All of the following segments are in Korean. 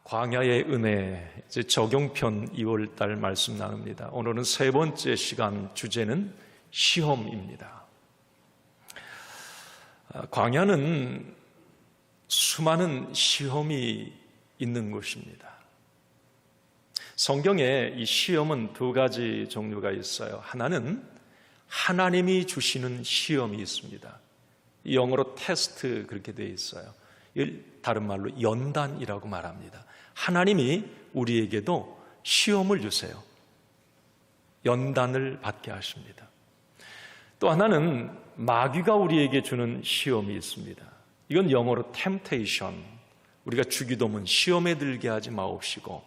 광야의 은혜 이제 적용편 2월달 말씀 나눕니다. 오늘은 세 번째 시간, 주제는 시험입니다. 광야는 수많은 시험이 있는 곳입니다. 성경에 이 시험은 두 가지 종류가 있어요. 하나는 하나님이 주시는 시험이 있습니다. 영어로 테스트 그렇게 되어 있어요. 다른 말로 연단이라고 말합니다. 하나님이 우리에게도 시험을 주세요. 연단을 받게 하십니다. 또 하나는 마귀가 우리에게 주는 시험이 있습니다. 이건 영어로 temptation. 우리가 주기도문 시험에 들게 하지 마옵시고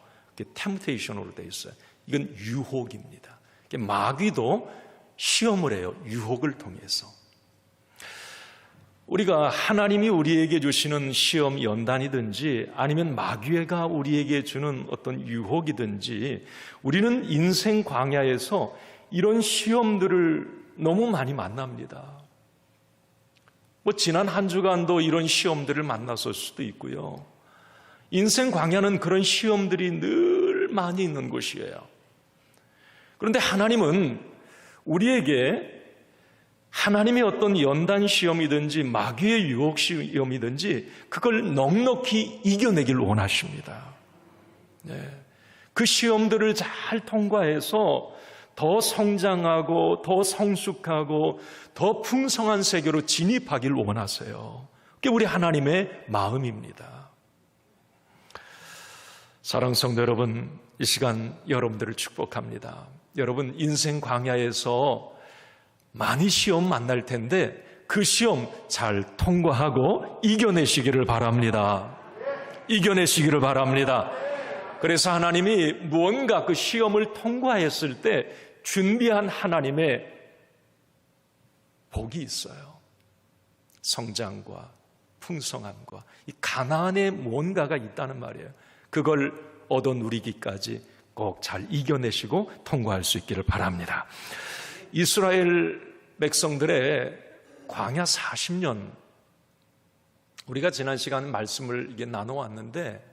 temptation으로 되어 있어요. 이건 유혹입니다. 마귀도 시험을 해요. 유혹을 통해서. 우리가 하나님이 우리에게 주시는 시험 연단이든지 아니면 마귀가 우리에게 주는 어떤 유혹이든지 우리는 인생 광야에서 이런 시험들을 너무 많이 만납니다. 지난 한 주간도 이런 시험들을 만났을 수도 있고요. 인생 광야는 그런 시험들이 늘 많이 있는 곳이에요. 그런데 하나님은 우리에게 하나님의 어떤 연단 시험이든지 마귀의 유혹 시험이든지 그걸 넉넉히 이겨내길 원하십니다. 그 시험들을 잘 통과해서 더 성장하고 더 성숙하고 더 풍성한 세계로 진입하길 원하세요. 그게 우리 하나님의 마음입니다. 사랑하는 성도 여러분, 이 시간 여러분들을 축복합니다. 여러분 인생 광야에서 많이 시험 만날 텐데 그 시험 잘 통과하고 이겨내시기를 바랍니다. 이겨내시기를 바랍니다. 그래서 하나님이 무언가 그 시험을 통과했을 때 준비한 하나님의 복이 있어요. 성장과 풍성함과 이 가나안에 뭔가가 있다는 말이에요. 그걸 얻어 누리기까지 꼭 잘 이겨내시고 통과할 수 있기를 바랍니다. 이스라엘 백성들의 광야 40년, 우리가 지난 시간 말씀을 이게 나눠왔는데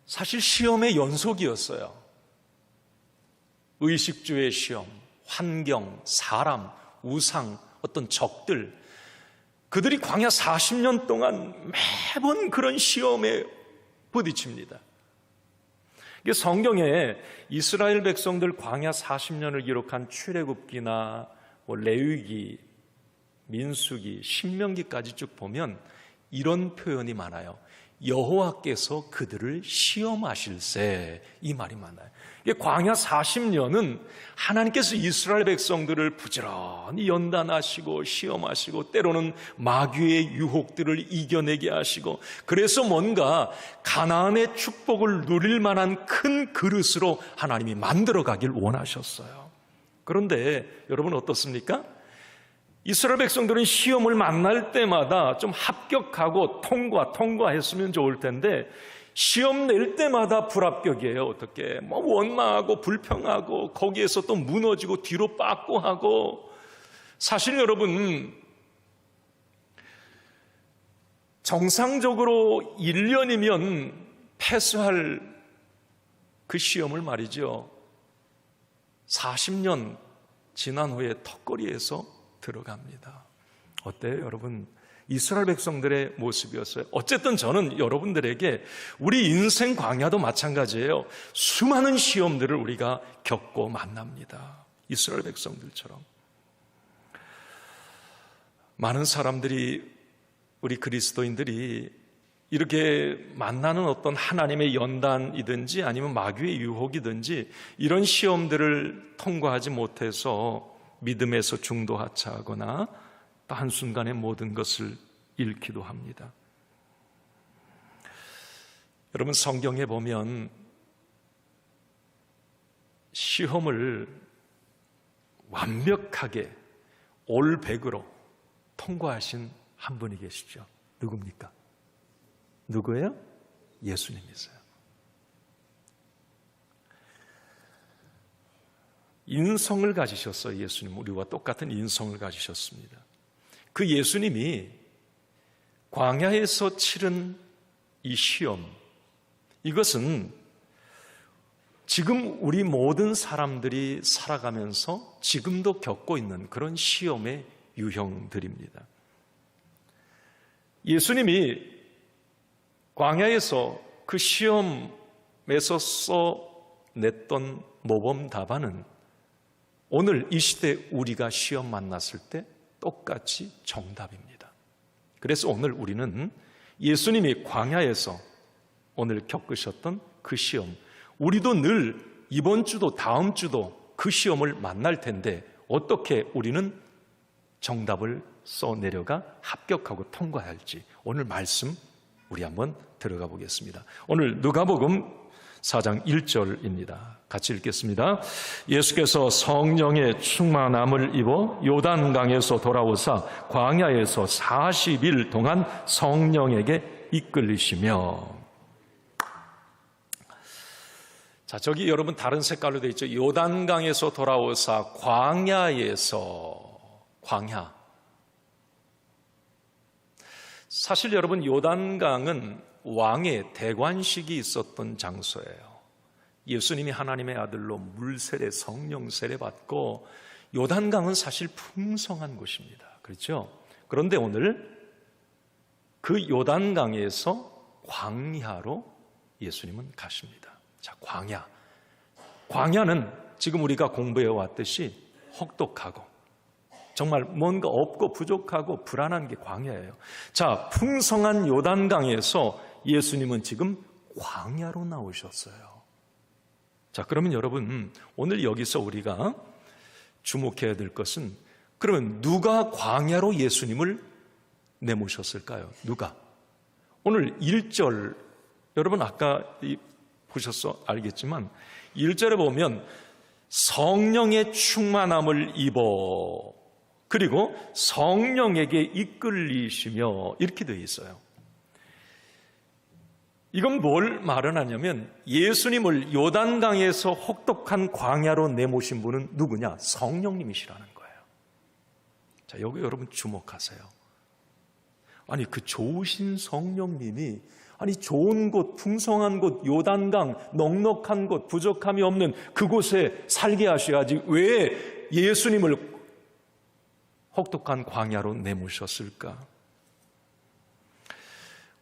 사실 시험의 연속이었어요. 의식주의 시험, 환경, 사람, 우상, 어떤 적들, 그들이 광야 40년 동안 매번 그런 시험에 부딪힙니다. 성경에 이스라엘 백성들 광야 40년을 기록한 출애굽기나 레위기, 민수기, 신명기까지 쭉 보면 이런 표현이 많아요. 여호와께서 그들을 시험하실세, 이 말이 많아요. 광야 40년은 하나님께서 이스라엘 백성들을 부지런히 연단하시고 시험하시고 때로는 마귀의 유혹들을 이겨내게 하시고 그래서 뭔가 가나안의 축복을 누릴 만한 큰 그릇으로 하나님이 만들어가길 원하셨어요. 그런데 여러분 어떻습니까? 이스라엘 백성들은 시험을 만날 때마다 좀 합격하고 통과했으면 좋을 텐데 시험 낼 때마다 불합격이에요. 어떻게 원망하고 불평하고 거기에서 또 무너지고 뒤로 빠꾸 하고. 사실 여러분 정상적으로 1년이면 패스할 그 시험을 말이죠, 40년 지난 후에 턱걸이에서 들어갑니다. 어때요 여러분? 이스라엘 백성들의 모습이었어요. 어쨌든 저는 여러분들에게 우리 인생 광야도 마찬가지예요. 수많은 시험들을 우리가 겪고 만납니다. 이스라엘 백성들처럼. 많은 사람들이, 우리 그리스도인들이 이렇게 만나는 어떤 하나님의 연단이든지 아니면 마귀의 유혹이든지 이런 시험들을 통과하지 못해서 믿음에서 중도하차하거나 또 한순간에 모든 것을 잃기도 합니다. 여러분 성경에 보면 시험을 완벽하게 올 100으로 통과하신 한 분이 계시죠. 누굽니까? 누구예요? 예수님이세요. 인성을 가지셨어요. 예수님, 우리와 똑같은 인성을 가지셨습니다. 그 예수님이 광야에서 치른 이 시험, 이것은 지금 우리 모든 사람들이 살아가면서 지금도 겪고 있는 그런 시험의 유형들입니다. 예수님이 광야에서 그 시험에서 써냈던 모범 답안은 오늘 이 시대 우리가 시험 만났을 때 똑같이 정답입니다. 그래서 오늘 우리는 예수님이 광야에서 오늘 겪으셨던 그 시험, 우리도 늘 이번 주도 다음 주도 그 시험을 만날 텐데 어떻게 우리는 정답을 써내려가 합격하고 통과할지 오늘 말씀 우리 한번 들어가 보겠습니다. 오늘 누가복음 4장 1절입니다. 같이 읽겠습니다. 예수께서 성령의 충만함을 입어 요단강에서 돌아오사 광야에서 40일 동안 성령에게 이끌리시며. 자, 저기 여러분 다른 색깔로 되어 있죠. 요단강에서 돌아오사 광야에서. 광야. 사실 여러분 요단강은 왕의 대관식이 있었던 장소예요. 예수님이 하나님의 아들로 물세례, 성령 세례 받고 요단강은 사실 풍성한 곳입니다. 그렇죠? 그런데 오늘 그 요단강에서 광야로 예수님은 가십니다. 자, 광야. 광야는 지금 우리가 공부해 왔듯이 혹독하고 정말 뭔가 없고 부족하고 불안한 게 광야예요. 자, 풍성한 요단강에서 예수님은 지금 광야로 나오셨어요. 자, 그러면 여러분 오늘 여기서 우리가 주목해야 될 것은 그러면 누가 광야로 예수님을 내모셨을까요? 누가? 오늘 1절 여러분 아까 보셔서 알겠지만 1절에 보면 성령의 충만함을 입어 그리고 성령에게 이끌리시며 이렇게 되어 있어요. 이건 뭘 말하냐면 예수님을 요단강에서 혹독한 광야로 내모신 분은 누구냐? 성령님이시라는 거예요. 자, 여기 여러분 주목하세요. 아니 그 좋으신 성령님이 아니 좋은 곳, 풍성한 곳, 요단강, 넉넉한 곳, 부족함이 없는 그곳에 살게 하셔야지 왜 예수님을 혹독한 광야로 내모셨을까?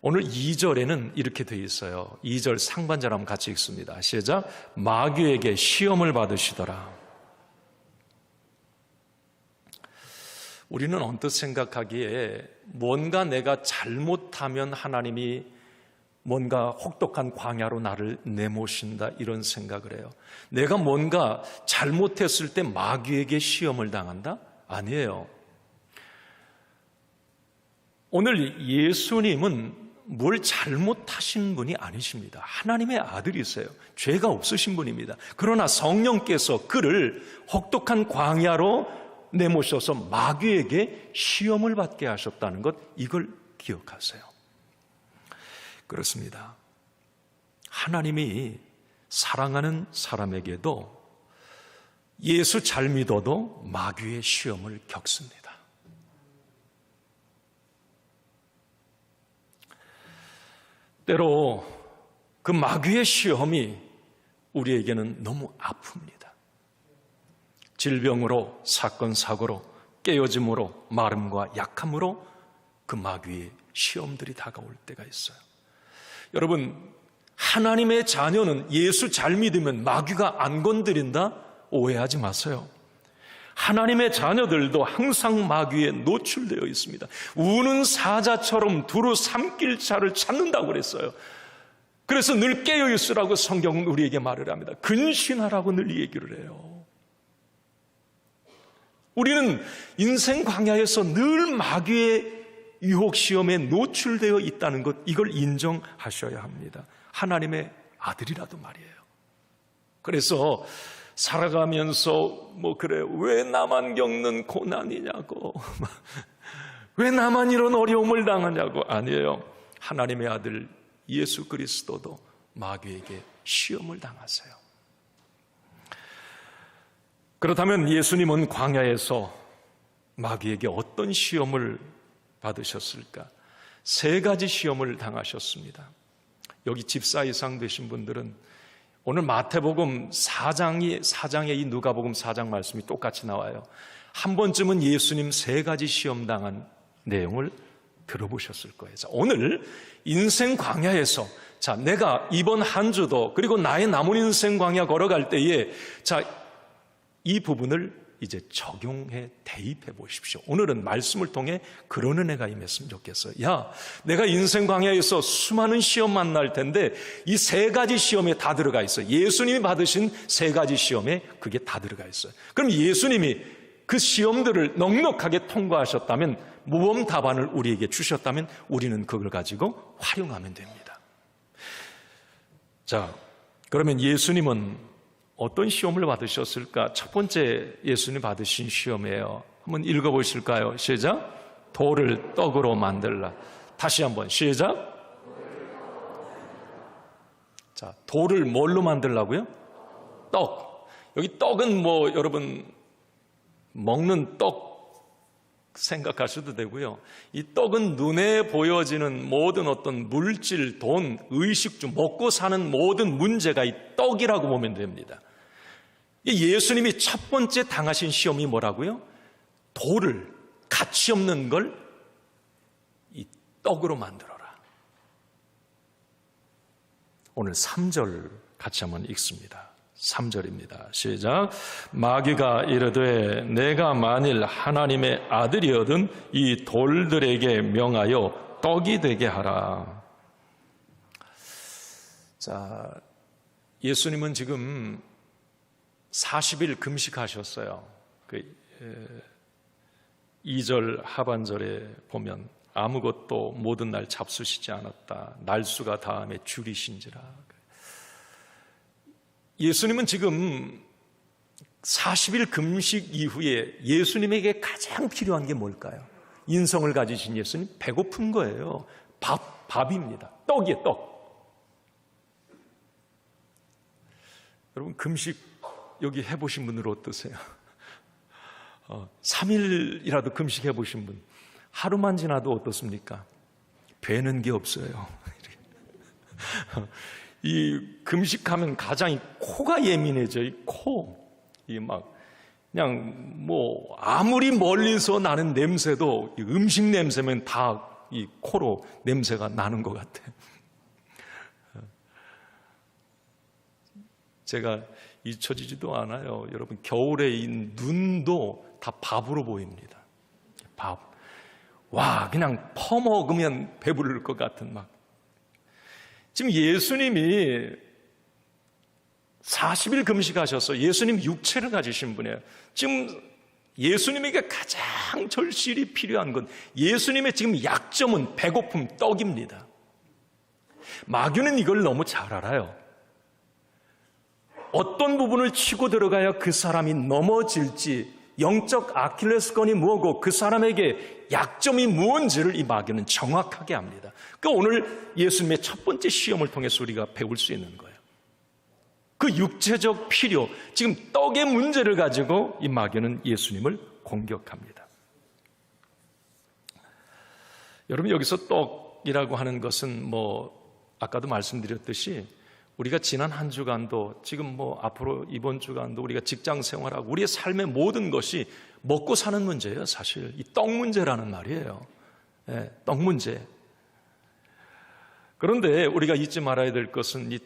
오늘 2절에는 이렇게 되어 있어요. 2절 상반절 한번 같이 읽습니다. 시작. 마귀에게 시험을 받으시더라. 우리는 언뜻 생각하기에 뭔가 내가 잘못하면 하나님이 뭔가 혹독한 광야로 나를 내모신다 이런 생각을 해요. 내가 뭔가 잘못했을 때 마귀에게 시험을 당한다? 아니에요. 오늘 예수님은 뭘 잘못하신 분이 아니십니다. 하나님의 아들이세요. 죄가 없으신 분입니다. 그러나 성령께서 그를 혹독한 광야로 내모셔서 마귀에게 시험을 받게 하셨다는 것, 이걸 기억하세요. 그렇습니다. 하나님이 사랑하는 사람에게도 예수 잘 믿어도 마귀의 시험을 겪습니다. 때로 그 마귀의 시험이 우리에게는 너무 아픕니다. 질병으로, 사건, 사고로, 깨어짐으로, 마름과 약함으로 그 마귀의 시험들이 다가올 때가 있어요. 여러분, 하나님의 자녀는 예수 잘 믿으면 마귀가 안 건드린다? 오해하지 마세요. 하나님의 자녀들도 항상 마귀에 노출되어 있습니다. 우는 사자처럼 두루 삼킬 자를 찾는다고 그랬어요. 그래서 늘 깨어있으라고 성경은 우리에게 말을 합니다. 근신하라고 늘 얘기를 해요. 우리는 인생 광야에서 늘 마귀의 유혹 시험에 노출되어 있다는 것, 이걸 인정하셔야 합니다. 하나님의 아들이라도 말이에요. 그래서 살아가면서 그래 왜 나만 겪는 고난이냐고 왜 나만 이런 어려움을 당하냐고 아니에요. 하나님의 아들 예수 그리스도도 마귀에게 시험을 당하세요. 그렇다면 예수님은 광야에서 마귀에게 어떤 시험을 받으셨을까? 3가지 시험을 당하셨습니다. 여기 집사 이상 되신 분들은 오늘 마태복음 4장에 이 누가복음 4장 말씀이 똑같이 나와요. 한 번쯤은 예수님 3가지 시험 당한 내용을 들어보셨을 거예요. 자, 오늘 인생 광야에서 내가 이번 한 주도 그리고 나의 남은 인생 광야 걸어갈 때에 이 부분을 이제 적용해 대입해 보십시오. 오늘은 말씀을 통해 그런 은혜가 임했으면 좋겠어요. 내가 인생 광야에서 수많은 시험 만날 텐데 이 3가지 시험에 다 들어가 있어요. 예수님이 받으신 3가지 시험에 그게 다 들어가 있어요. 그럼 예수님이 그 시험들을 넉넉하게 통과하셨다면, 모범 답안을 우리에게 주셨다면 우리는 그걸 가지고 활용하면 됩니다. 그러면 예수님은 어떤 시험을 받으셨을까? 첫 번째 예수님 받으신 시험이에요. 한번 읽어보실까요? 시작. 돌을 떡으로 만들라. 다시 한번 시작. 돌을 뭘로 만들라고요? 떡. 여기 떡은 여러분 먹는 떡 생각하셔도 되고요. 이 떡은 눈에 보여지는 모든 어떤 물질, 돈, 의식주, 먹고 사는 모든 문제가 이 떡이라고 보면 됩니다. 예수님이 첫 번째 당하신 시험이 뭐라고요? 돌을, 가치 없는 걸 이 떡으로 만들어라. 오늘 3절 같이 한번 읽습니다. 3절입니다. 시작. 마귀가 이르되 내가 만일 하나님의 아들이거든 이 돌들에게 명하여 떡이 되게 하라. 예수님은 지금 40일 금식하셨어요. 2절 하반절에 보면 아무것도 모든 날 잡수시지 않았다. 날수가 다음에 줄이신지라. 예수님은 지금 40일 금식 이후에 예수님에게 가장 필요한 게 뭘까요? 인성을 가지신 예수님, 배고픈 거예요. 밥입니다. 떡이에요, 떡. 여러분, 금식 여기 해보신 분들 어떠세요? 3일이라도 금식 해보신 분, 하루만 지나도 어떻습니까? 배는 게 없어요. 이 금식하면 가장 코가 예민해져. 이 코. 그냥 아무리 멀리서 나는 냄새도 음식 냄새면 다 이 코로 냄새가 나는 것 같아. 제가 잊혀지지도 않아요. 여러분, 겨울에 이 눈도 다 밥으로 보입니다. 밥. 그냥 퍼먹으면 배부를 것 같은 지금 예수님이 40일 금식하셔서 예수님 육체를 가지신 분이에요. 지금 예수님에게 가장 절실히 필요한 건, 예수님의 지금 약점은 배고픔, 떡입니다. 마귀는 이걸 너무 잘 알아요. 어떤 부분을 치고 들어가야 그 사람이 넘어질지, 영적 아킬레스건이 뭐고 그 사람에게 약점이 무언지를 이 마귀는 정확하게 압니다. 그러니까 오늘 예수님의 첫 번째 시험을 통해서 우리가 배울 수 있는 거예요. 그 육체적 필요, 지금 떡의 문제를 가지고 이 마귀는 예수님을 공격합니다. 여러분, 여기서 떡이라고 하는 것은 아까도 말씀드렸듯이 우리가 지난 한 주간도, 지금 앞으로 이번 주간도 우리가 직장 생활하고 우리의 삶의 모든 것이 먹고 사는 문제예요. 사실 이 떡 문제라는 말이에요. 떡 문제. 그런데 우리가 잊지 말아야 될 것은, 이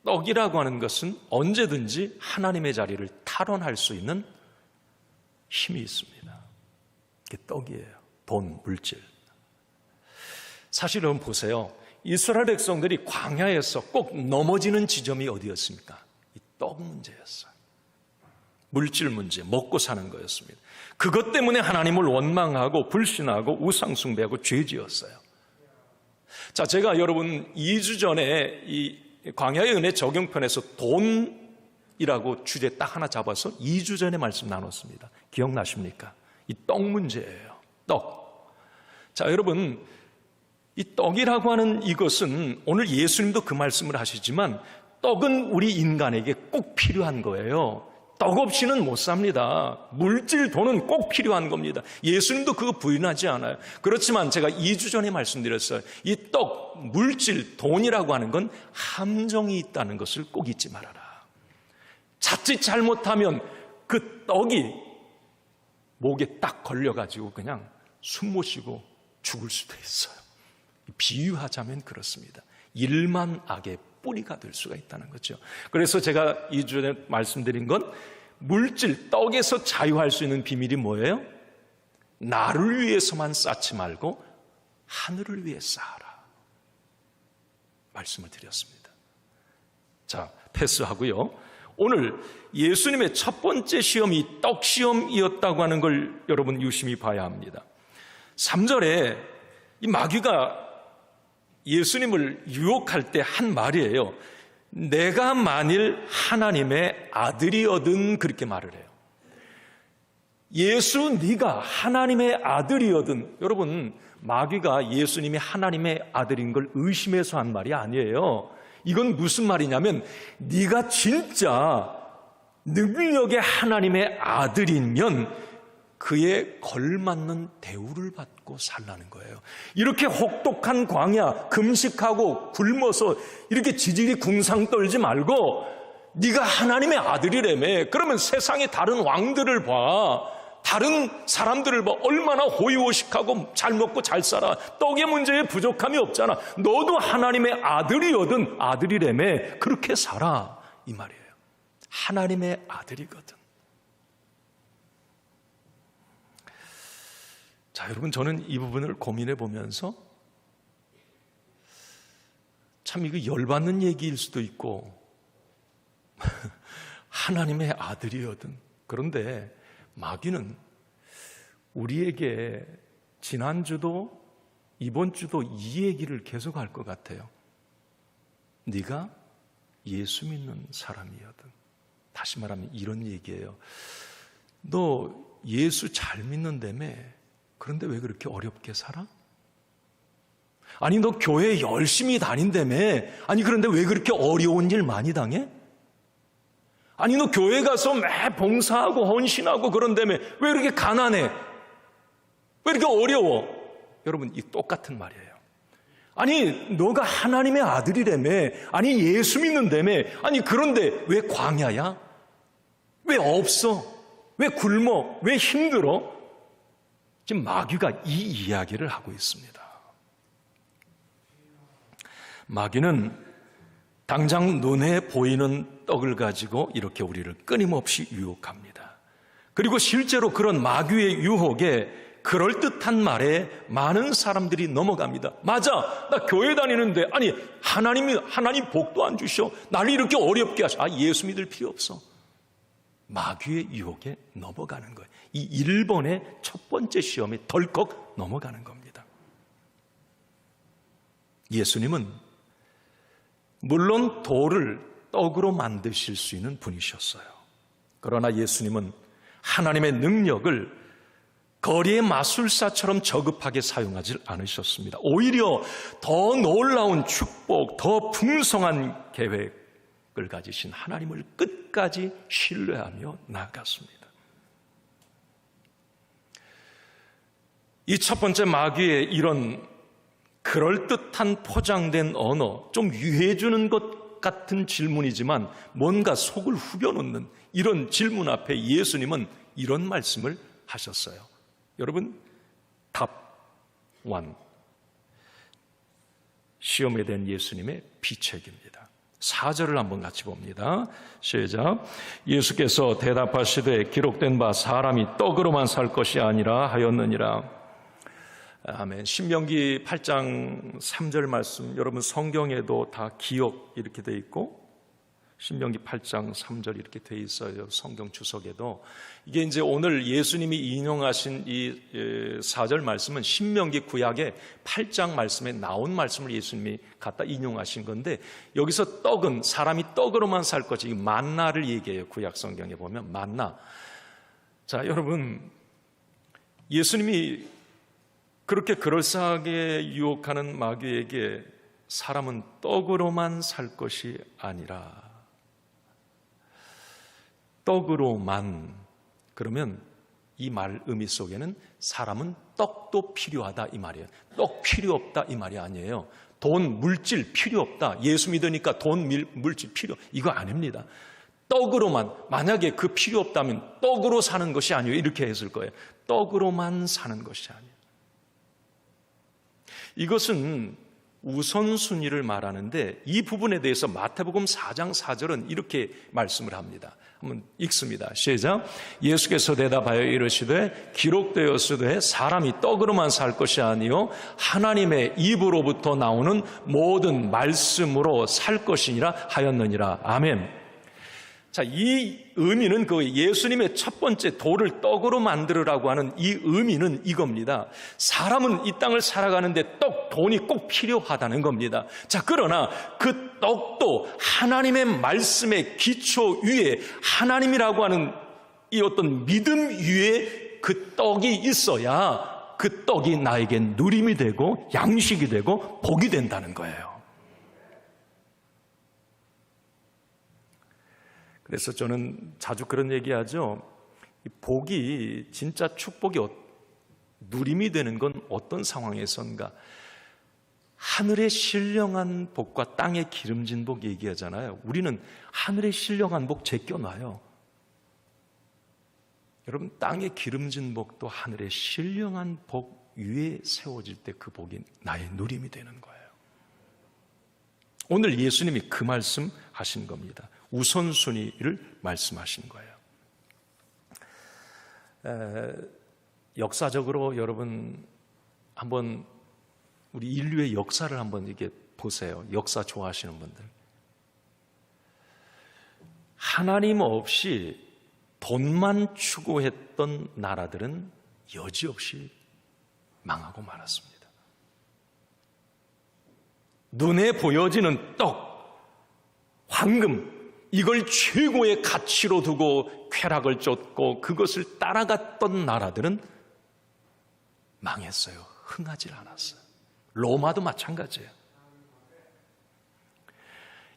떡이라고 하는 것은 언제든지 하나님의 자리를 탈환할 수 있는 힘이 있습니다. 그게 떡이에요. 돈, 물질. 사실 여러분 보세요. 이스라엘 백성들이 광야에서 꼭 넘어지는 지점이 어디였습니까? 이 떡 문제였어요. 물질 문제, 먹고 사는 거였습니다. 그것 때문에 하나님을 원망하고 불신하고 우상 숭배하고 죄지었어요. 제가 여러분 2주 전에 이 광야의 은혜 적용편에서 돈이라고 주제 딱 하나 잡아서 2주 전에 말씀 나눴습니다. 기억나십니까? 이 떡 문제예요. 떡. 여러분, 이 떡이라고 하는 이것은 오늘 예수님도 그 말씀을 하시지만 떡은 우리 인간에게 꼭 필요한 거예요. 떡 없이는 못 삽니다. 물질, 돈은 꼭 필요한 겁니다. 예수님도 그거 부인하지 않아요. 그렇지만 제가 2주 전에 말씀드렸어요. 이 떡, 물질, 돈이라고 하는 건 함정이 있다는 것을 꼭 잊지 말아라. 자칫 잘못하면 그 떡이 목에 딱 걸려가지고 그냥 숨 못 쉬고 죽을 수도 있어요. 비유하자면 그렇습니다. 일만 악의 뿌리가 될 수가 있다는 거죠. 그래서 제가 2주 전에 말씀드린 건 물질, 떡에서 자유할 수 있는 비밀이 뭐예요? 나를 위해서만 쌓지 말고 하늘을 위해 쌓아라. 말씀을 드렸습니다. 자, 패스하고요. 오늘 예수님의 첫 번째 시험이 떡 시험이었다고 하는 걸 여러분 유심히 봐야 합니다. 3절에 이 마귀가 예수님을 유혹할 때 한 말이에요. 내가 만일 하나님의 아들이거든, 그렇게 말을 해요. 예수, 네가 하나님의 아들이거든. 여러분, 마귀가 예수님이 하나님의 아들인 걸 의심해서 한 말이 아니에요. 이건 무슨 말이냐면 네가 진짜 능력의 하나님의 아들이면 그에 걸맞는 대우를 받고 살라는 거예요. 이렇게 혹독한 광야, 금식하고 굶어서 이렇게 지질이 궁상 떨지 말고 네가 하나님의 아들이라며. 그러면 세상의 다른 왕들을 봐, 다른 사람들을 봐. 얼마나 호의호식하고 잘 먹고 잘 살아. 떡의 문제에 부족함이 없잖아. 너도 하나님의 아들이거든, 아들이라며. 그렇게 살아, 이 말이에요. 하나님의 아들이거든. 자, 여러분, 저는 이 부분을 고민해 보면서 참 이거 열받는 얘기일 수도 있고 하나님의 아들이거든. 그런데 마귀는 우리에게 지난주도 이번 주도 이 얘기를 계속할 것 같아요. 네가 예수 믿는 사람이거든. 다시 말하면 이런 얘기예요. 너 예수 잘 믿는다며. 그런데 왜 그렇게 어렵게 살아? 아니, 너 교회 열심히 다닌다며. 아니, 그런데 왜 그렇게 어려운 일 많이 당해? 아니, 너 교회 가서 매 봉사하고 헌신하고 그런다며. 왜 이렇게 가난해? 왜 이렇게 어려워? 여러분, 이 똑같은 말이에요. 아니, 너가 하나님의 아들이라며. 아니, 예수 믿는다며. 아니, 그런데 왜 광야야? 왜 없어? 왜 굶어? 왜 힘들어? 지금 마귀가 이 이야기를 하고 있습니다. 마귀는 당장 눈에 보이는 떡을 가지고 이렇게 우리를 끊임없이 유혹합니다. 그리고 실제로 그런 마귀의 유혹에 그럴듯한 말에 많은 사람들이 넘어갑니다. 맞아, 나 교회 다니는데 아니 하나님 복도 안 주셔. 나를 이렇게 어렵게 하셔. 아, 예수 믿을 필요 없어. 마귀의 유혹에 넘어가는 거예요. 이 1번의 첫 번째 시험에 덜컥 넘어가는 겁니다. 예수님은 물론 돌을 떡으로 만드실 수 있는 분이셨어요. 그러나 예수님은 하나님의 능력을 거리의 마술사처럼 저급하게 사용하지 않으셨습니다. 오히려 더 놀라운 축복, 더 풍성한 계획을 가지신 하나님을 끝까지 신뢰하며 나아갔습니다. 이 첫 번째 마귀의 이런 그럴듯한 포장된 언어, 좀 유해주는 것 같은 질문이지만 뭔가 속을 후벼놓는 이런 질문 앞에 예수님은 이런 말씀을 하셨어요. 여러분, 답 1. 시험에 대한 예수님의 비책입니다. 4절을 한번 같이 봅니다. 시작. 예수께서 대답하시되 기록된 바 사람이 떡으로만 살 것이 아니라 하였느니라. 아멘. 신명기 8장 3절 말씀, 여러분 성경에도 다 기억 이렇게 돼 있고 신명기 8장 3절 이렇게 돼 있어요. 성경 주석에도. 이게 이제 오늘 예수님이 인용하신 이 4절 말씀은 신명기 구약의 8장 말씀에 나온 말씀을 예수님이 갖다 인용하신 건데, 여기서 떡은 사람이 떡으로만 살 것이 만나를 얘기해요. 구약 성경에 보면 만나. 자, 여러분, 예수님이 그렇게 그럴싸하게 유혹하는 마귀에게 사람은 떡으로만 살 것이 아니라 떡으로만, 그러면 이 말 의미 속에는 사람은 떡도 필요하다 이 말이에요. 떡 필요 없다 이 말이 아니에요. 돈, 물질 필요 없다. 예수 믿으니까 돈, 물질 필요, 이거 아닙니다. 떡으로만, 만약에 그 필요 없다면 떡으로 사는 것이 아니에요. 이렇게 했을 거예요. 떡으로만 사는 것이 아니에요. 이것은 우선순위를 말하는데 이 부분에 대해서 마태복음 4장 4절은 이렇게 말씀을 합니다. 한번 읽습니다. 시작. 예수께서 대답하여 이르시되 기록되었으되 사람이 떡으로만 살 것이 아니요 하나님의 입으로부터 나오는 모든 말씀으로 살 것이니라 하였느니라. 아멘. 자, 이 의미는 그 예수님의 첫 번째 돌을 떡으로 만들으라고 하는 이 의미는 이겁니다. 사람은 이 땅을 살아가는데 돈이 꼭 필요하다는 겁니다. 자, 그러나 그 떡도 하나님의 말씀의 기초 위에 하나님이라고 하는 이 어떤 믿음 위에 그 떡이 있어야 그 떡이 나에게 누림이 되고 양식이 되고 복이 된다는 거예요. 그래서 저는 자주 그런 얘기하죠. 복이, 진짜 축복이 누림이 되는 건 어떤 상황에선가? 하늘의 신령한 복과 땅의 기름진 복 얘기하잖아요. 우리는 하늘의 신령한 복 제껴놔요. 여러분, 땅의 기름진 복도 하늘의 신령한 복 위에 세워질 때 그 복이 나의 누림이 되는 거예요. 오늘 예수님이 그 말씀 하신 겁니다. 우선순위를 말씀하신 거예요. 역사적으로 여러분 한번 우리 인류의 역사를 한번 이렇게 보세요. 역사 좋아하시는 분들. 하나님 없이 돈만 추구했던 나라들은 여지없이 망하고 말았습니다. 눈에 보여지는 떡, 황금, 이걸 최고의 가치로 두고 쾌락을 쫓고 그것을 따라갔던 나라들은 망했어요. 흥하지 않았어요. 로마도 마찬가지예요.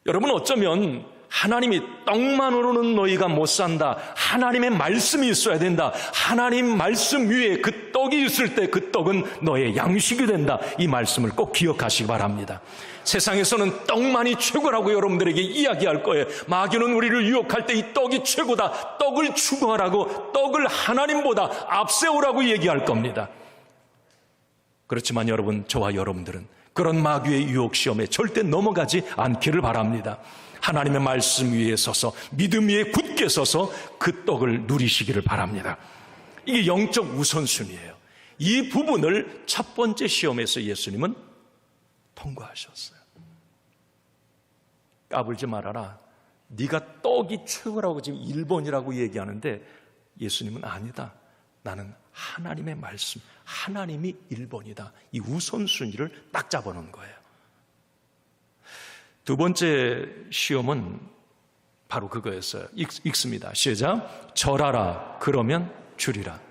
여러분, 어쩌면 하나님이 떡만으로는 너희가 못 산다. 하나님의 말씀이 있어야 된다. 하나님 말씀 위에 그 떡이 있을 때 그 떡은 너의 양식이 된다. 이 말씀을 꼭 기억하시기 바랍니다. 세상에서는 떡만이 최고라고 여러분들에게 이야기할 거예요. 마귀는 우리를 유혹할 때 이 떡이 최고다. 떡을 추구하라고, 떡을 하나님보다 앞세우라고 얘기할 겁니다. 그렇지만 여러분, 저와 여러분들은 그런 마귀의 유혹 시험에 절대 넘어가지 않기를 바랍니다. 하나님의 말씀 위에 서서, 믿음 위에 굳게 서서 그 떡을 누리시기를 바랍니다. 이게 영적 우선순위예요. 이 부분을 첫 번째 시험에서 예수님은 통과하셨어요. 까불지 말아라. 네가 떡이 최고라고 지금 1번이라고 얘기하는데 예수님은 아니다. 나는 하나님의 말씀, 하나님이 1번이다. 이 우선순위를 딱 잡아놓은 거예요. 두 번째 시험은 바로 그거였어요. 읽습니다. 시작. 절하라. 그러면 주리라.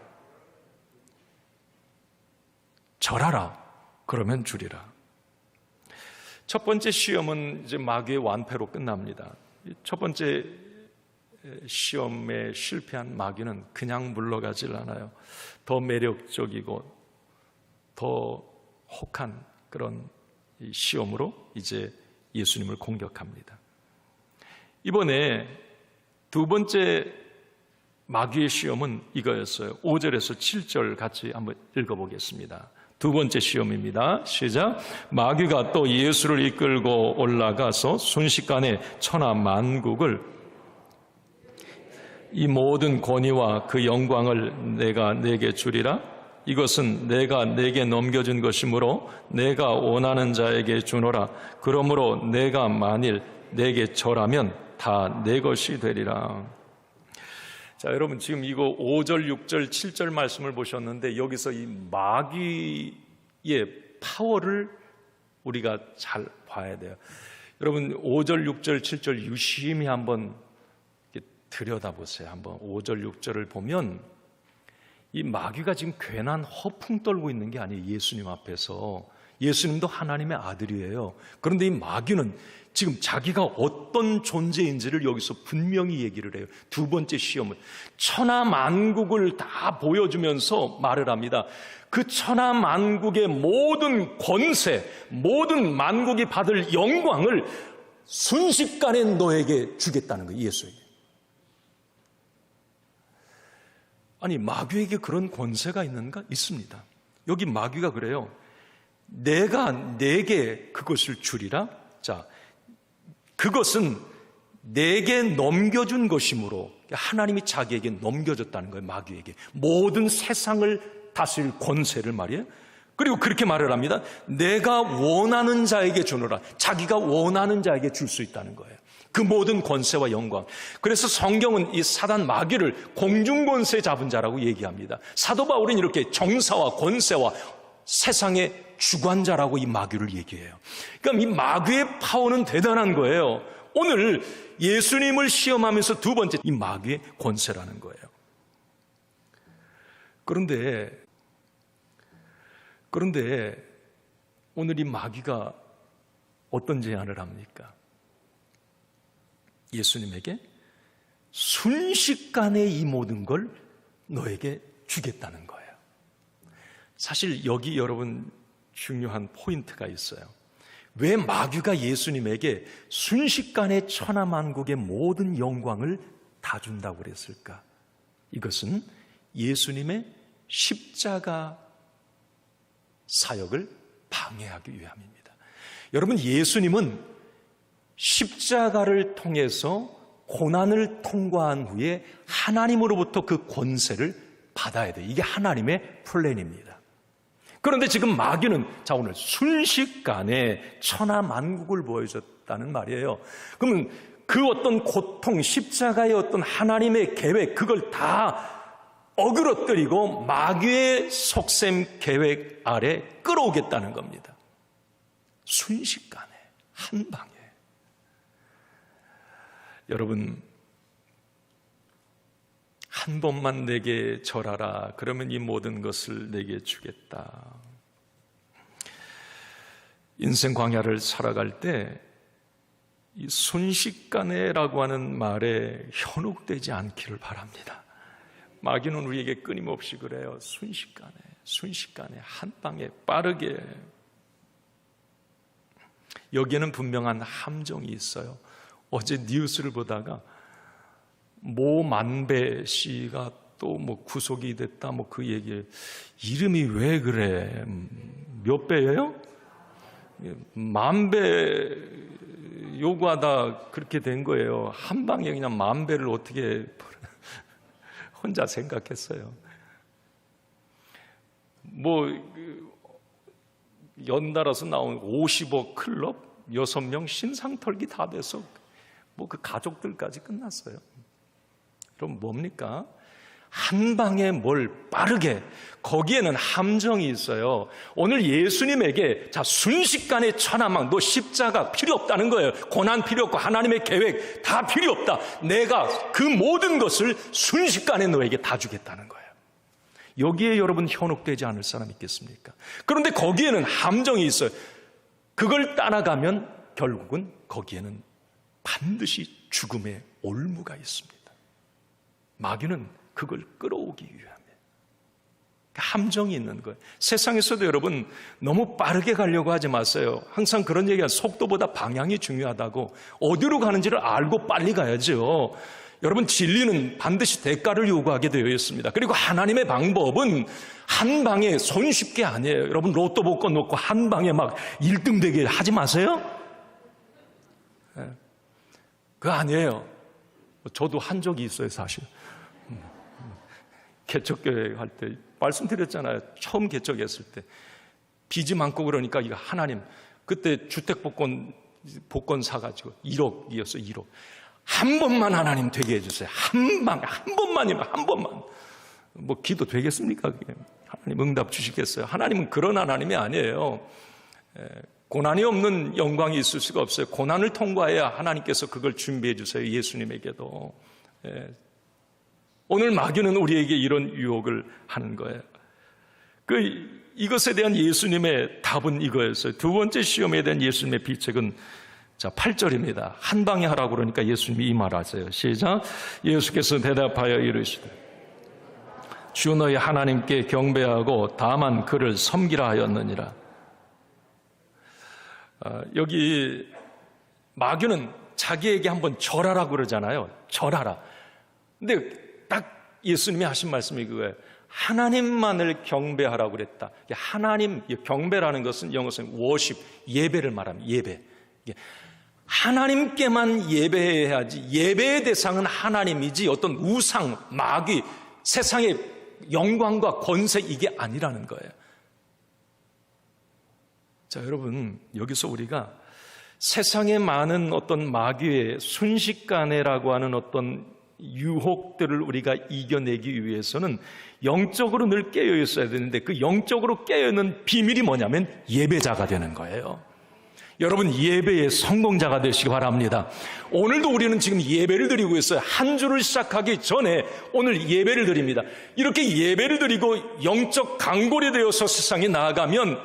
절하라. 그러면 주리라. 첫 번째 시험은 이제 마귀의 완패로 끝납니다. 첫 번째 시험에 실패한 마귀는 그냥 물러가질 않아요. 더 매력적이고 더 혹한 그런 시험으로 이제 예수님을 공격합니다. 이번에 두 번째 마귀의 시험은 이거였어요. 5절에서 7절 같이 한번 읽어보겠습니다. 두 번째 시험입니다. 시작. 마귀가 또 예수를 이끌고 올라가서 순식간에 천하 만국을, 이 모든 권위와 그 영광을 내가 내게 주리라. 이것은 내가 내게 넘겨준 것이므로 내가 원하는 자에게 주노라. 그러므로 내가 만일 내게 절하면 다 내 것이 되리라. 자, 여러분 지금 이거 5절, 6절, 7절 말씀을 보셨는데 여기서 이 마귀의 파워를 우리가 잘 봐야 돼요. 여러분 5절, 6절, 7절 유심히 한번 들여다보세요. 한번 5절, 6절을 보면 이 마귀가 지금 괜한 허풍 떨고 있는 게 아니에요. 예수님 앞에서 예수님도 하나님의 아들이에요. 그런데 이 마귀는 지금 자기가 어떤 존재인지를 여기서 분명히 얘기를 해요. 두 번째 시험은 천하만국을 다 보여주면서 말을 합니다. 그 천하만국의 모든 권세, 모든 만국이 받을 영광을 순식간에 너에게 주겠다는 거예요. 예수에게. 아니, 마귀에게 그런 권세가 있는가? 있습니다. 여기 마귀가 그래요. 내가 내게 그것을 주리라. 자, 그것은 내게 넘겨준 것이므로 하나님이 자기에게 넘겨줬다는 거예요. 마귀에게 모든 세상을 다스릴 권세를 말이에요. 그리고 그렇게 말을 합니다. 내가 원하는 자에게 주노라. 자기가 원하는 자에게 줄 수 있다는 거예요. 그 모든 권세와 영광. 그래서 성경은 이 사단 마귀를 공중권세 잡은 자라고 얘기합니다. 사도 바울은 이렇게 정사와 권세와 세상의 주관자라고 이 마귀를 얘기해요. 그러니까 이 마귀의 파워는 대단한 거예요. 오늘 예수님을 시험하면서 두 번째, 이 마귀의 권세라는 거예요. 그런데 오늘 이 마귀가 어떤 제안을 합니까? 예수님에게 순식간에 이 모든 걸 너에게 주겠다는 거예요. 사실 여기 여러분 중요한 포인트가 있어요. 왜 마귀가 예수님에게 순식간에 천하만국의 모든 영광을 다 준다고 그랬을까? 이것은 예수님의 십자가 사역을 방해하기 위함입니다. 여러분, 예수님은 십자가를 통해서 고난을 통과한 후에 하나님으로부터 그 권세를 받아야 돼요. 이게 하나님의 플랜입니다. 그런데 지금 마귀는 자, 오늘 순식간에 천하만국을 보여줬다는 말이에요. 그러면 그 어떤 고통, 십자가의 어떤 하나님의 계획, 그걸 다 어그러뜨리고 마귀의 속셈 계획 아래 끌어오겠다는 겁니다. 순식간에, 한 방에. 여러분, 한 번만 내게 절하라. 그러면 이 모든 것을 내게 주겠다. 인생 광야를 살아갈 때 이 순식간에라고 하는 말에 현혹되지 않기를 바랍니다. 마귀는 우리에게 끊임없이 그래요. 순식간에 한 방에 빠르게. 여기에는 분명한 함정이 있어요. 어제 뉴스를 보다가 모 만배 씨가 또 뭐 구속이 됐다 뭐 그 얘기. 이름이 왜 그래? 몇 배예요? 만배 요구하다 그렇게 된 거예요. 한 방에 그냥 만배를 어떻게 혼자 생각했어요. 뭐 연달아서 나온 50억 클럽 6명 신상 털기 다 돼서 뭐 그 가족들까지 끝났어요. 그럼 뭡니까? 한 방에 뭘 빠르게. 거기에는 함정이 있어요. 오늘 예수님에게 자, 순식간에 천하망, 너 십자가 필요 없다는 거예요. 고난 필요 없고 하나님의 계획 다 필요 없다. 내가 그 모든 것을 순식간에 너에게 다 주겠다는 거예요. 여기에 여러분 현혹되지 않을 사람 있겠습니까? 그런데 거기에는 함정이 있어요. 그걸 따라가면 결국은 거기에는 반드시 죽음의 올무가 있습니다. 마귀는 그걸 끌어오기 위함에 함정이 있는 거예요. 세상에서도 여러분 너무 빠르게 가려고 하지 마세요. 항상 그런 얘기가 속도보다 방향이 중요하다고. 어디로 가는지를 알고 빨리 가야죠. 여러분, 진리는 반드시 대가를 요구하게 되어 있습니다. 그리고 하나님의 방법은 한 방에 손쉽게 아니에요. 여러분, 로또 복권 놓고 한 방에 막 1등 되게 하지 마세요. 그거 아니에요. 저도 한 적이 있어요, 사실. 개척교회 할 때 말씀드렸잖아요. 처음 개척했을 때 빚이 많고 그러니까 이거 하나님, 그때 주택복권 사가지고 1억이었어요. 1억. 한 번만 하나님 되게 해주세요. 한 번만이면 한 번만. 뭐 기도 되겠습니까? 그게? 하나님 응답 주시겠어요? 하나님은 그런 하나님이 아니에요. 고난이 없는 영광이 있을 수가 없어요. 고난을 통과해야 하나님께서 그걸 준비해 주세요. 예수님에게도. 오늘 마귀는 우리에게 이런 유혹을 하는 거예요. 이것에 대한 예수님의 답은 이거였어요. 두 번째 시험에 대한 예수님의 비책은 8절입니다. 한 방에 하라고 그러니까 예수님이 이 말 하세요. 시작. 예수께서 대답하여 이르시되 주 너희 하나님께 경배하고 다만 그를 섬기라 하였느니라. 여기 마귀는 자기에게 한번 절하라고 그러잖아요. 절하라. 근데 딱 예수님이 하신 말씀이 그거예요. 하나님만을 경배하라고 그랬다. 하나님, 경배라는 것은 영어에서 worship, 예배를 말합니다. 예배. 하나님께만 예배해야지, 예배의 대상은 하나님이지 어떤 우상, 마귀, 세상의 영광과 권세, 이게 아니라는 거예요. 자, 여러분, 여기서 우리가 세상에 많은 어떤 마귀의 순식간에라고 하는 어떤 유혹들을 우리가 이겨내기 위해서는 영적으로 늘 깨어 있어야 되는데, 그 영적으로 깨어 있는 비밀이 뭐냐면 예배자가 되는 거예요. 여러분, 예배의 성공자가 되시기 바랍니다. 오늘도 우리는 지금 예배를 드리고 있어요. 한 주를 시작하기 전에 오늘 예배를 드립니다. 이렇게 예배를 드리고 영적 강골이 되어서 세상에 나아가면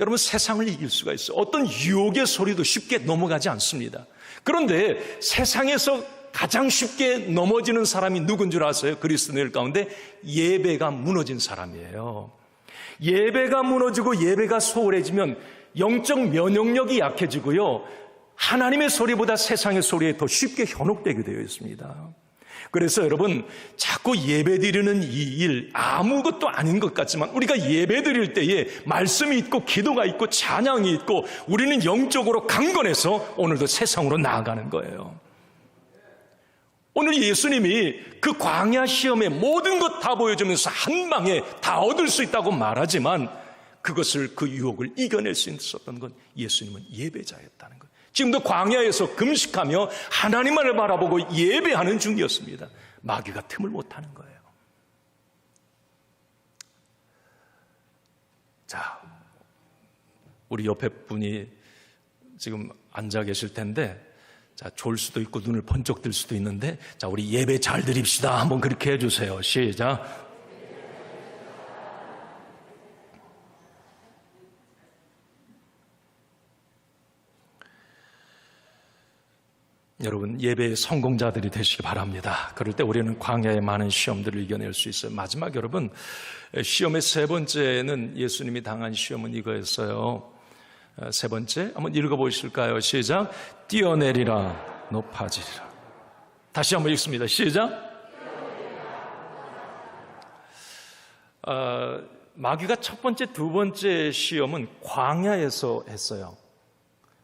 여러분, 세상을 이길 수가 있어요. 어떤 유혹의 소리도 쉽게 넘어가지 않습니다. 그런데 세상에서 가장 쉽게 넘어지는 사람이 누군 줄 아세요? 그리스도인들 가운데 예배가 무너진 사람이에요. 예배가 무너지고 예배가 소홀해지면 영적 면역력이 약해지고요, 하나님의 소리보다 세상의 소리에 더 쉽게 현혹되게 되어 있습니다. 그래서 여러분, 자꾸 예배드리는 이 일 아무것도 아닌 것 같지만 우리가 예배드릴 때에 말씀이 있고 기도가 있고 찬양이 있고 우리는 영적으로 강건해서 오늘도 세상으로 나아가는 거예요. 오늘 예수님이 그 광야 시험에 모든 것 다 보여주면서 한 방에 다 얻을 수 있다고 말하지만 그것을, 그 유혹을 이겨낼 수 있었던 건 예수님은 예배자였다는 거예요. 지금도 광야에서 금식하며 하나님만을 바라보고 예배하는 중이었습니다. 마귀가 틈을 못하는 거예요. 자, 우리 옆에 분이 지금 앉아 계실 텐데, 자, 졸 수도 있고 눈을 번쩍 뜰 수도 있는데, 자, 우리 예배 잘 드립시다. 한번 그렇게 해주세요. 시작. 여러분, 예배의 성공자들이 되시기 바랍니다. 그럴 때 우리는 광야의 많은 시험들을 이겨낼 수 있어요. 마지막, 여러분, 시험의 세 번째는, 예수님이 당한 시험은 이거였어요. 세 번째, 한번 읽어보실까요? 시작. 뛰어내리라, 높아지리라. 다시 한번 읽습니다. 시작. 마귀가 첫 번째, 두 번째 시험은 광야에서 했어요.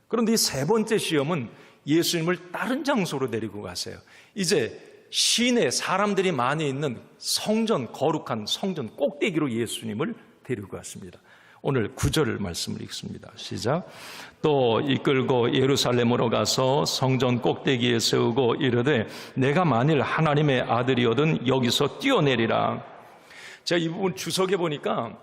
그런데 이 세 번째 시험은 예수님을 다른 장소로 데리고 가세요. 이제 시내 사람들이 많이 있는 성전, 거룩한 성전 꼭대기로 예수님을 데리고 갔습니다. 오늘 9절 말씀을 읽습니다. 시작. 또 이끌고 예루살렘으로 가서 성전 꼭대기에 세우고 이르되 내가 만일 하나님의 아들이거든 여기서 뛰어내리라. 제가 이 부분 주석에 보니까,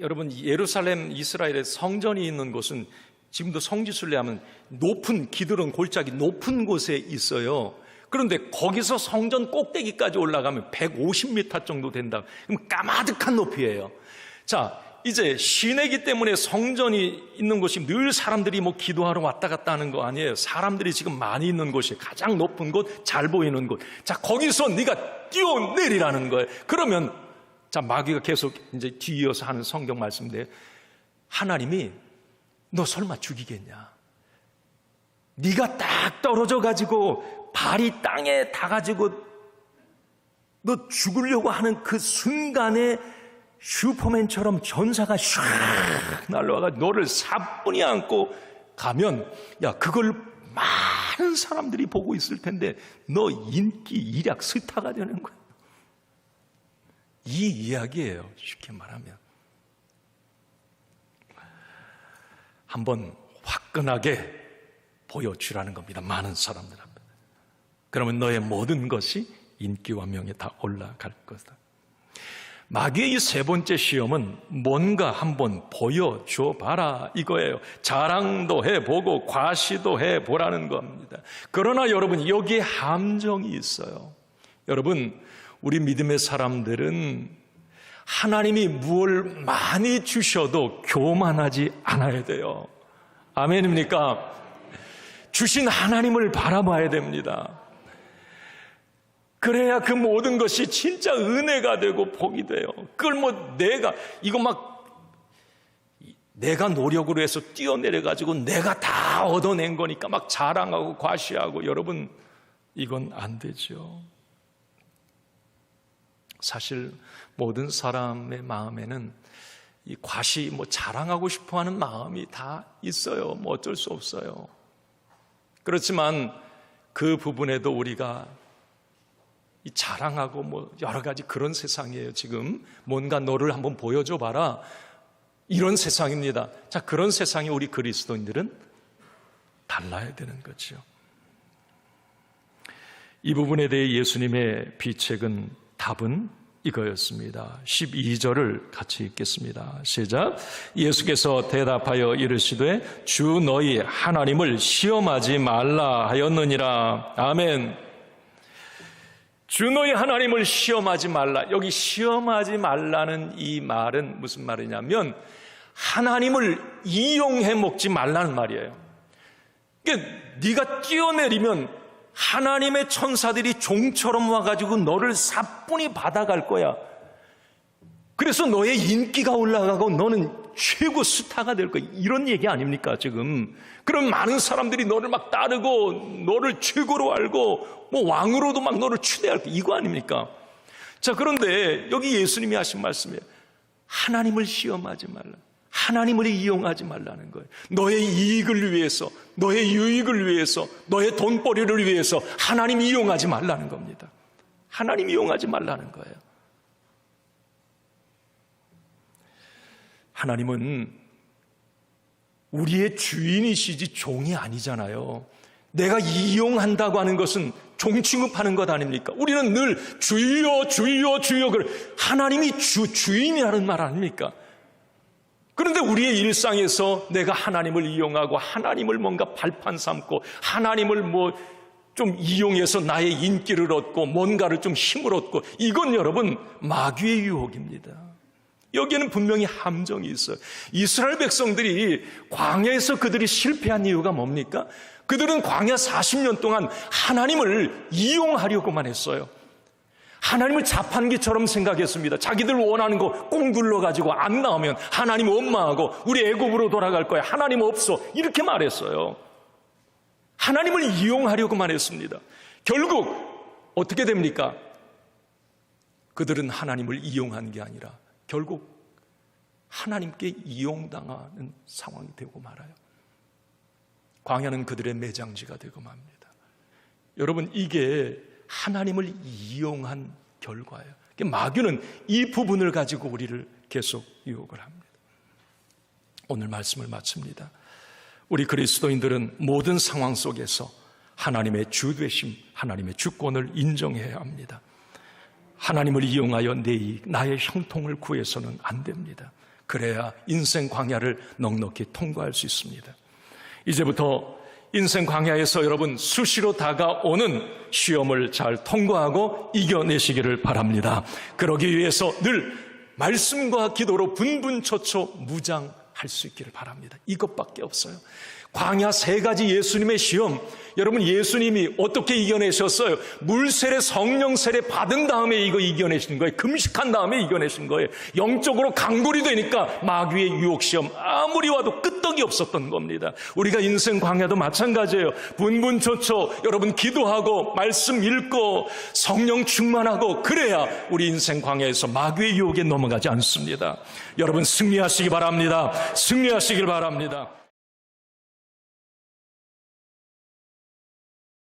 여러분, 예루살렘, 이스라엘의 성전이 있는 곳은 지금도 성지순례하면 높은, 기드론 골짜기 높은 곳에 있어요. 그런데 거기서 성전 꼭대기까지 올라가면 150m 정도 된다. 그럼 까마득한 높이예요. 자, 이제 시내기 때문에 성전이 있는 곳이 늘 사람들이 뭐 기도하러 왔다 갔다 하는 거 아니에요. 사람들이 지금 많이 있는 곳이 가장 높은 곳, 잘 보이는 곳. 자, 거기서 네가 뛰어내리라는 거예요. 그러면, 자, 마귀가 계속 이제 뒤이어서 하는 성경 말씀인데, 하나님이 너 설마 죽이겠냐? 네가 딱 떨어져 가지고 발이 땅에 닿아가지고 너 죽으려고 하는 그 순간에 슈퍼맨처럼 전사가 슉 날라와가지고 너를 사뿐히 안고 가면, 야, 그걸 많은 사람들이 보고 있을 텐데 너 인기, 일약, 스타가 되는 거야. 이 이야기예요, 쉽게 말하면. 한번 화끈하게 보여주라는 겁니다. 많은 사람들 앞에. 그러면 너의 모든 것이 인기와 명예 다 올라갈 거다. 마귀의 이 세 번째 시험은 뭔가 한번 보여줘 봐라 이거예요. 자랑도 해보고 과시도 해보라는 겁니다. 그러나 여러분, 여기에 함정이 있어요. 여러분, 우리 믿음의 사람들은 하나님이 무엇을 많이 주셔도 교만하지 않아야 돼요. 아멘입니까? 주신 하나님을 바라봐야 됩니다. 그래야 그 모든 것이 진짜 은혜가 되고 복이 돼요. 그걸 내가 노력으로 해서 뛰어내려가지고 내가 다 얻어낸 거니까 막 자랑하고 과시하고, 여러분, 이건 안 되죠. 사실 모든 사람의 마음에는 이 과시, 자랑하고 싶어 하는 마음이 다 있어요. 어쩔 수 없어요. 그렇지만 그 부분에도 우리가 이 자랑하고 여러 가지 그런 세상이에요. 지금 뭔가 너를 한번 보여줘 봐라, 이런 세상입니다. 자, 그런 세상에 우리 그리스도인들은 달라야 되는 거죠. 이 부분에 대해 예수님의 비책은, 답은 이거였습니다. 12절을 같이 읽겠습니다. 시작. 예수께서 대답하여 이르시되 주 너희 하나님을 시험하지 말라 하였느니라. 아멘. 주 너희 하나님을 시험하지 말라. 여기 시험하지 말라는 이 말은 무슨 말이냐면 하나님을 이용해 먹지 말라는 말이에요. 그러니까 네가 뛰어내리면 하나님의 천사들이 종처럼 와가지고 너를 사뿐히 받아갈 거야. 그래서 너의 인기가 올라가고 너는 최고 스타가 될 거야. 이런 얘기 아닙니까 지금? 그럼 많은 사람들이 너를 막 따르고 너를 최고로 알고 왕으로도 막 너를 추대할 거야. 이거 아닙니까? 자, 그런데 여기 예수님이 하신 말씀이에요. 하나님을 시험하지 말라. 하나님을 이용하지 말라는 거예요. 너의 이익을 위해서, 너의 유익을 위해서, 너의 돈벌이를 위해서 하나님 이용하지 말라는 겁니다. 하나님 이용하지 말라는 거예요. 하나님은 우리의 주인이시지 종이 아니잖아요. 내가 이용한다고 하는 것은 종 취급하는 것 아닙니까? 우리는 늘 주여 주여 주여, 하나님이 주인이라는 말 아닙니까? 그런데 우리의 일상에서 내가 하나님을 이용하고 하나님을 뭔가 발판 삼고 하나님을 좀 이용해서 나의 인기를 얻고 뭔가를 좀 힘을 얻고, 이건 여러분 마귀의 유혹입니다. 여기에는 분명히 함정이 있어요. 이스라엘 백성들이 광야에서 그들이 실패한 이유가 뭡니까? 그들은 광야 40년 동안 하나님을 이용하려고만 했어요. 하나님을 자판기처럼 생각했습니다. 자기들 원하는 거 꼭 눌러가지고 안 나오면 하나님 원망하고 우리 애굽으로 돌아갈 거야, 하나님 없어, 이렇게 말했어요. 하나님을 이용하려고만 했습니다. 결국 어떻게 됩니까? 그들은 하나님을 이용한 게 아니라 결국 하나님께 이용당하는 상황이 되고 말아요. 광야는 그들의 매장지가 되고 맙니다. 여러분, 이게 하나님을 이용한 결과예요. 마귀는 이 부분을 가지고 우리를 계속 유혹을 합니다. 오늘 말씀을 마칩니다. 우리 그리스도인들은 모든 상황 속에서 하나님의 주되심, 하나님의 주권을 인정해야 합니다. 하나님을 이용하여 내 이익, 나의 형통을 구해서는 안 됩니다. 그래야 인생 광야를 넉넉히 통과할 수 있습니다. 이제부터 인생 광야에서 여러분 수시로 다가오는 시험을 잘 통과하고 이겨내시기를 바랍니다. 그러기 위해서 늘 말씀과 기도로 분분초초 무장할 수 있기를 바랍니다. 이것밖에 없어요. 광야 3가지 예수님의 시험, 여러분 예수님이 어떻게 이겨내셨어요? 물세례, 성령 세례 받은 다음에 이거 이겨내신 거예요. 금식한 다음에 이겨내신 거예요. 영적으로 강불이 되니까 마귀의 유혹시험 아무리 와도 끄떡이 없었던 겁니다. 우리가 인생 광야도 마찬가지예요. 분분초초 여러분 기도하고 말씀 읽고 성령 충만하고, 그래야 우리 인생 광야에서 마귀의 유혹에 넘어가지 않습니다. 여러분 승리하시기 바랍니다. 승리하시길 바랍니다.